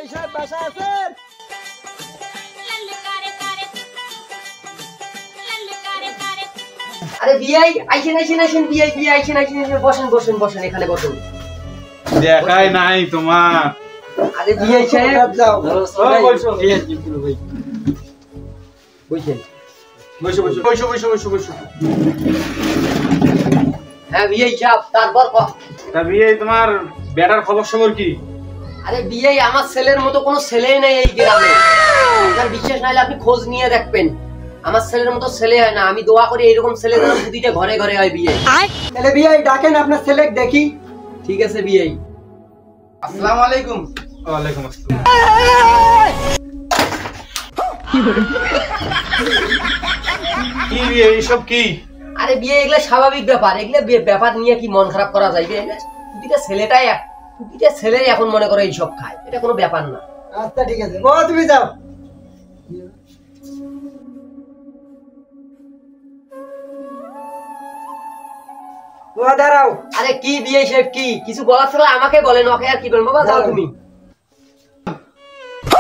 বিআই সাহেব বাসা আছেন? আরে বিআই আইছেন বিআই আইছেন বসেন এখানে বসুন। দেখাই নাই তোমার। আরে বিআই সাহেব যাও বসো। বসেন। হ্যাঁ বিআই সাহেব, তারপর তা বিয়ে তোমার বেটার খবর কি? আরে বিআই আমার ছেলের মতো কোনো ছেলেই নাই এই গ্রামে। আপনার বিশ্বাস না হলে আপনি খোঁজ নিয়ে দেখবেন। আমার ছেলের মতো ছেলে হয় না। আমি দোয়া করি এইরকম ছেলে যেন প্রতিটা ঘরে ঘরে হয় বিআই। তাহলে বিআই ডাকেন আপনার ছেলে দেখি। ঠিক আছে বিআই। আসসালামু আলাইকুম। ওয়ালাইকুম আসসালাম। কি বিয়ে এইসব কি? আরে বিয়ে এগুলা স্বাভাবিক ব্যাপার। এগুলা ব্যাপার নিয়ে কি মন খারাপ করা যাইবে? প্রতিটা ছেলেই এখন মনে করে এইসব খায়। এটা কোনো ব্যাপার না। আচ্ছা ঠিক আছে, ও তুমি যাও। ও দাঁড়াও। আরে কি বিয়ে সাহেব, কি কিছু বলার থাকলে আমাকে বলেন, ওকে আর কি বলেন। বাবা যাও তুমি।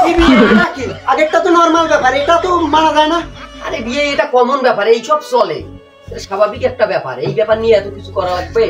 কি বিয়ে নাকি? আগেরটা তো নরমাল ব্যাপার, এটা তো মানা যায় না। আরে বিয়ে এটা কমন ব্যাপার, এইসব চলে। এটা স্বাভাবিক একটা ব্যাপার। এই ব্যাপার নিয়ে এত কিছু করা লাগবে?